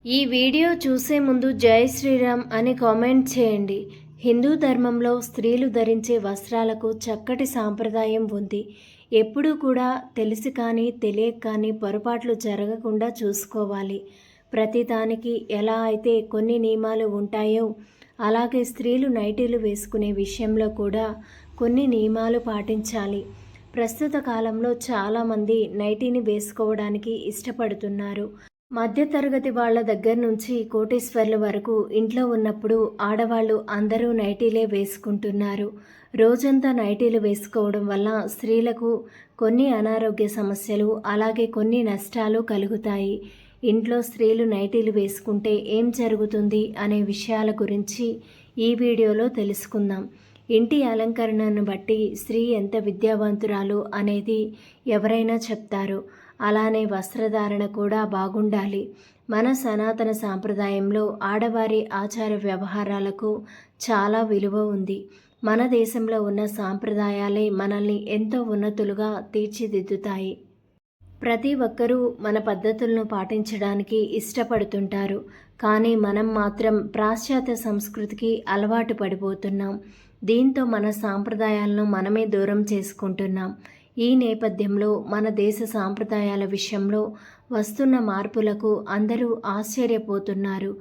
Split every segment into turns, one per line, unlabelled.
ఈ వీడియో చూసే ముందు జై శ్రీరామ్ అని కామెంట్ చేయండి. హిందూ ధర్మంలో స్త్రీలు ధరించే వస్త్రాలకు చక్కటి సాంప్రదాయం ఉంది. ఎప్పుడూ కూడా తెలిసి కానీ తెలియక కానీ పొరపాట్లు జరగకుండా చూసుకోవాలి. ప్రతిదానికి ఎలా అయితే కొన్ని నియమాలు ఉంటాయో అలాగే స్త్రీలు నైటీలు వేసుకునే విషయంలో కూడా కొన్ని నియమాలు పాటించాలి. ప్రస్తుత కాలంలో చాలామంది నైటీని వేసుకోవడానికి ఇష్టపడుతున్నారు. మధ్యతరగతి వాళ్ళ దగ్గర నుంచి కోటీశ్వర్ల వరకు ఇంట్లో ఉన్నప్పుడు ఆడవాళ్ళు అందరూ నైటీలే వేసుకుంటున్నారు. రోజంతా నైటీలు వేసుకోవడం వల్ల స్త్రీలకు కొన్ని అనారోగ్య సమస్యలు అలాగే కొన్ని నష్టాలు కలుగుతాయి. ఇంట్లో స్త్రీలు నైటీలు వేసుకుంటే ఏం జరుగుతుంది అనే విషయాల గురించి ఈ వీడియోలో తెలుసుకుందాం. ఇంటి అలంకరణను బట్టి స్త్రీ ఎంత విద్యావంతురాలు అనేది ఎవరైనా చెప్తారు. అలానే వస్త్రధారణ కూడా బాగుండాలి. మన సనాతన సాంప్రదాయంలో ఆడవారి ఆచార వ్యవహారాలకు చాలా విలువ ఉంది. మన దేశంలో ఉన్న సాంప్రదాయాలే మనల్ని ఎంతో ఉన్నతులుగా తీర్చిదిద్దుతాయి. ప్రతి ఒక్కరూ మన పద్ధతులను పాటించడానికి ఇష్టపడుతుంటారు. కానీ మనం మాత్రం పాశ్చాత్య సంస్కృతికి అలవాటు పడిపోతున్నాం. దీంతో మన సాంప్రదాయాలను మనమే దూరం చేసుకుంటున్నాం. ఈ నేపథ్యంలో మన దేశ సాంప్రదాయాల విషయంలో వస్తున్న మార్పులకు అందరూ ఆశ్చర్యపోతున్నారు.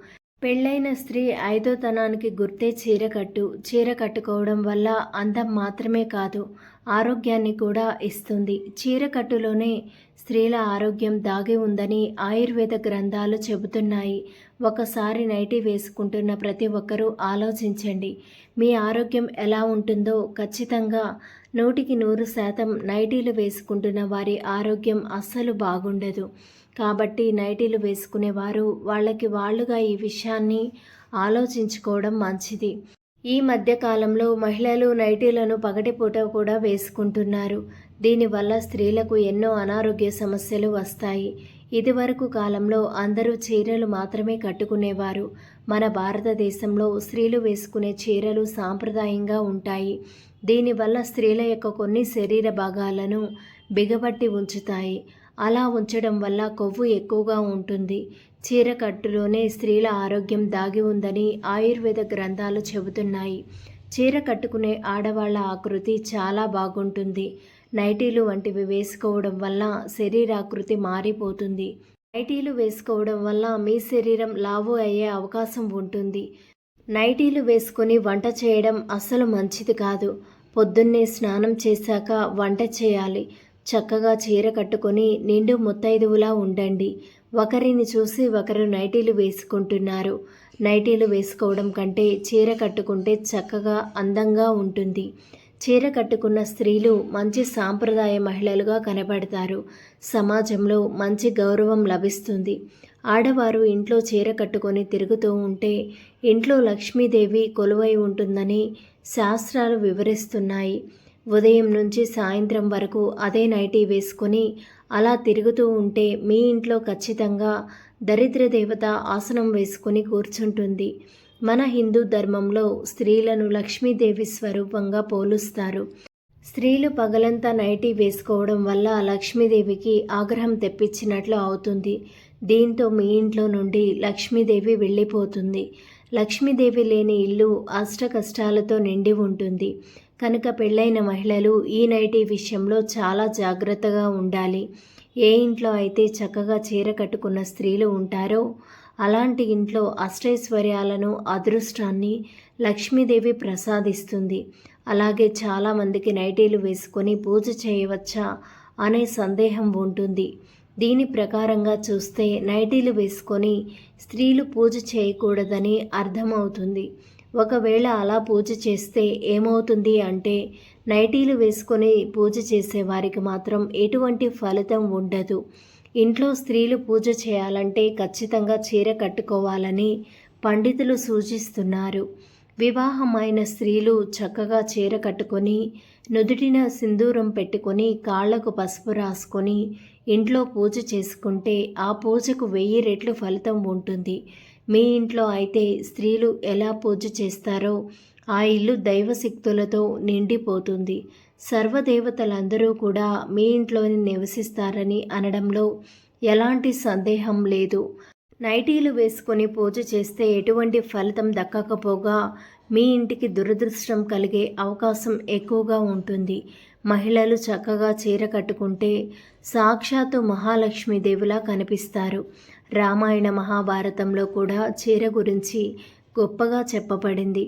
పెళ్ళైన స్త్రీ ఐదోతనానికి గుర్తే చీరకట్టు. చీర కట్టుకోవడం వల్ల అందం మాత్రమే కాదు, ఆరోగ్యాన్ని కూడా ఇస్తుంది. చీరకట్టులోనే స్త్రీల ఆరోగ్యం దాగి ఉందని ఆయుర్వేద గ్రంథాలు చెబుతున్నాయి. ఒకసారి నైటీ వేసుకుంటున్న ప్రతి ఒక్కరూ ఆలోచించండి. మీ ఆరోగ్యం ఎలా ఉంటుందో. ఖచ్చితంగా 100% నైటీలు వేసుకుంటున్న వారి ఆరోగ్యం అస్సలు బాగుండదు. కాబట్టి నైటీలు వేసుకునేవారు వాళ్ళుగా ఈ విషయాన్ని ఆలోచించుకోవడం మంచిది. ఈ మధ్యకాలంలో మహిళలు నైటీలను పగటిపూట కూడా వేసుకుంటున్నారు. దీనివల్ల స్త్రీలకు ఎన్నో అనారోగ్య సమస్యలు వస్తాయి. ఇదివరకు కాలంలో అందరూ చీరలు మాత్రమే కట్టుకునేవారు. మన భారతదేశంలో స్త్రీలు వేసుకునే చీరలు సాంప్రదాయంగా ఉంటాయి. దీనివల్ల స్త్రీల యొక్క కొన్ని శరీర భాగాలను బిగబట్టి ఉంచుతాయి. అలా ఉంచడం వల్ల కొవ్వు ఎక్కువగా ఉంటుంది. చీరకట్టులోనే స్త్రీల ఆరోగ్యం దాగి ఉందని ఆయుర్వేద గ్రంథాలు చెబుతున్నాయి. చీర కట్టుకునే ఆడవాళ్ల ఆకృతి చాలా బాగుంటుంది. నైటీలు వంటివి వేసుకోవడం వల్ల శరీరాకృతి మారిపోతుంది. నైటీలు వేసుకోవడం వల్ల మీ శరీరం లావు అయ్యే అవకాశం ఉంటుంది. నైటీలు వేసుకొని వంట చేయడం అస్సలు మంచిది కాదు. పొద్దున్నే స్నానం చేశాక వంట చేయాలి. చక్కగా చీర కట్టుకొని నిండు ముత్తైదువులా ఉండండి. ఒకరిని చూసి ఒకరు నైటీలు వేసుకుంటున్నారు. నైటీలు వేసుకోవడం కంటే చీర కట్టుకుంటే చక్కగా అందంగా ఉంటుంది. చీర కట్టుకున్న స్త్రీలు మంచి సాంప్రదాయ మహిళలుగా కనబడతారు. సమాజంలో మంచి గౌరవం లభిస్తుంది. ఆడవారు ఇంట్లో చీర కట్టుకొని తిరుగుతూ ఉంటే ఇంట్లో లక్ష్మీదేవి కొలువై ఉంటుందని శాస్త్రాలు వివరిస్తున్నాయి. ఉదయం నుంచి సాయంత్రం వరకు అదే నైటీ వేసుకొని అలా తిరుగుతూ ఉంటే మీ ఇంట్లో ఖచ్చితంగా దరిద్ర దేవత ఆసనం వేసుకొని కూర్చుంటుంది. మన హిందూ ధర్మంలో స్త్రీలను లక్ష్మీదేవి స్వరూపంగా పోలుస్తారు. స్త్రీలు పగలంతా నైటీ వేసుకోవడం వల్ల లక్ష్మీదేవికి ఆగ్రహం తెప్పించినట్లు అవుతుంది. దీంతో మీ ఇంట్లో నుండి లక్ష్మీదేవి వెళ్ళిపోతుంది. లక్ష్మీదేవి లేని ఇల్లు అష్ట కష్టాలతో నిండి ఉంటుంది. కనుక పెళ్ళైన మహిళలు ఈ నైటీ విషయంలో చాలా జాగ్రత్తగా ఉండాలి. ఏ ఇంట్లో అయితే చక్కగా చీర కట్టుకున్న స్త్రీలు ఉంటారో అలాంటి ఇంట్లో అష్టైశ్వర్యాలను, అదృష్టాన్ని లక్ష్మీదేవి ప్రసాదిస్తుంది. అలాగే చాలామందికి నైటీలు వేసుకొని పూజ చేయవచ్చా అనే సందేహం ఉంటుంది. దీని ప్రకారంగా చూస్తే నైటీలు వేసుకొని స్త్రీలు పూజ చేయకూడదని అర్థమవుతుంది. ఒకవేళ అలా పూజ చేస్తే ఏమవుతుంది అంటే నైటీలు వేసుకొని పూజ చేసేవారికి మాత్రం ఎటువంటి ఫలితం ఉండదు. ఇంట్లో స్త్రీలు పూజ చేయాలంటే ఖచ్చితంగా చీర కట్టుకోవాలని పండితులు సూచిస్తున్నారు. వివాహమైన స్త్రీలు చక్కగా చీర కట్టుకొని నుదుటిన సింధూరం పెట్టుకొని కాళ్లకు పసుపు రాసుకొని ఇంట్లో పూజ చేసుకుంటే ఆ పూజకు 1000 రెట్లు ఫలితం ఉంటుంది. మీ ఇంట్లో అయితే స్త్రీలు ఎలా పూజ చేస్తారో ఆ ఇల్లు దైవశక్తులతో నిండిపోతుంది. సర్వదేవతలందరూ కూడా మీ ఇంట్లోనే నివసిస్తారని అనడంలో ఎలాంటి సందేహం లేదు. నైటీలు వేసుకొని పూజ చేస్తే ఎటువంటి ఫలితం దక్కకపోగా మీ ఇంటికి దురదృష్టం కలిగే అవకాశం ఎక్కువగా ఉంటుంది. మహిళలు చక్కగా చీర కట్టుకుంటే సాక్షాత్తు మహాలక్ష్మీదేవిలా కనిపిస్తారు. రామాయణ మహాభారతంలో కూడా చీర గురించి గొప్పగా చెప్పబడింది.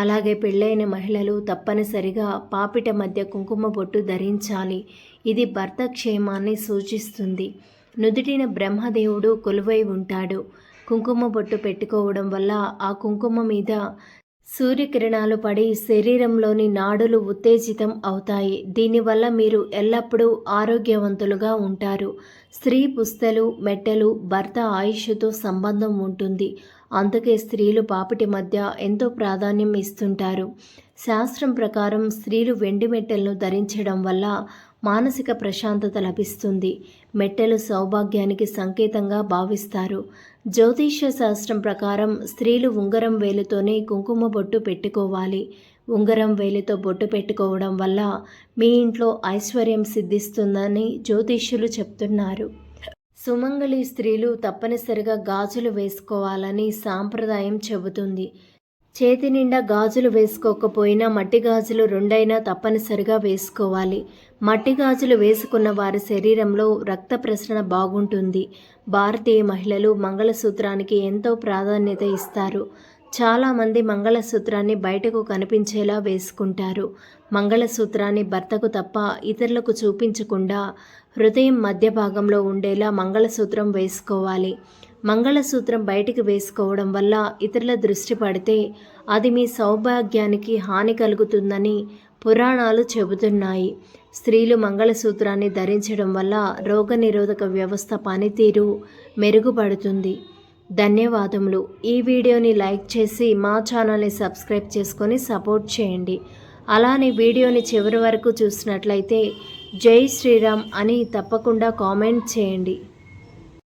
అలాగే పెళ్ళైన మహిళలు తప్పనిసరిగా పాపిట మధ్య కుంకుమ బొట్టు ధరించాలి. ఇది భర్త క్షేమాన్ని సూచిస్తుంది. నుదుటిన బ్రహ్మదేవుడు కొలువై ఉంటాడు. కుంకుమ బొట్టు పెట్టుకోవడం వల్ల ఆ కుంకుమ మీద సూర్యకిరణాలు పడి శరీరంలోని నాడులు ఉత్తేజితం అవుతాయి. దీనివల్ల మీరు ఎల్లప్పుడూ ఆరోగ్యవంతులుగా ఉంటారు. స్త్రీ పుస్తలు మెట్టెలు భర్త ఆయుష్తో సంబంధం ఉంటుంది. అందుకే స్త్రీలు పాపిటి మధ్య ఎంతో ప్రాధాన్యం ఇస్తుంటారు. శాస్త్రం ప్రకారం స్త్రీలు వెండి మెట్టెలను ధరించడం వల్ల మానసిక ప్రశాంతత లభిస్తుంది. మెట్టెలు సౌభాగ్యానికి సంకేతంగా భావిస్తారు. జ్యోతిష్య శాస్త్రం ప్రకారం స్త్రీలు ఉంగరం వేలుతోనే కుంకుమ బొట్టు పెట్టుకోవాలి. ఉంగరం వేలితో బొట్టు పెట్టుకోవడం వల్ల మీ ఇంట్లో ఐశ్వర్యం సిద్ధిస్తుందని జ్యోతిష్యులు చెప్తున్నారు. సుమంగళి స్త్రీలు తప్పనిసరిగా గాజులు వేసుకోవాలని సాంప్రదాయం చెబుతుంది. చేతి నిండా గాజులు వేసుకోకపోయినా మట్టి గాజులు 2 తప్పనిసరిగా వేసుకోవాలి. మట్టి గాజులు వేసుకున్న వారి శరీరంలో రక్త ప్రసరణ బాగుంటుంది. భారతీయ మహిళలు మంగళసూత్రానికి ఎంతో ప్రాధాన్యత ఇస్తారు. చాలామంది మంగళసూత్రాన్ని బయటకు కనిపించేలా వేసుకుంటారు. మంగళసూత్రాన్ని భర్తకు తప్ప ఇతరులకు చూపించకుండా హృదయం మధ్య భాగంలో ఉండేలా మంగళసూత్రం వేసుకోవాలి. మంగళసూత్రం బయటికి వేసుకోవడం వల్ల ఇతరుల దృష్టి పడితే అది మీ సౌభాగ్యానికి హాని కలుగుతుందని పురాణాలు చెబుతున్నాయి. స్త్రీలు మంగళసూత్రాన్ని ధరించడం వల్ల రోగనిరోధక వ్యవస్థ పనితీరు మెరుగుపడుతుంది. ధన్యవాదములు. ఈ వీడియోని లైక్ చేసి మా ఛానల్ని సబ్స్క్రైబ్ చేసుకొని సపోర్ట్ చేయండి. అలానే వీడియోని చివరి వరకు చూసినట్లయితే జై శ్రీరామ్ అని తప్పకుండా కామెంట్ చేయండి.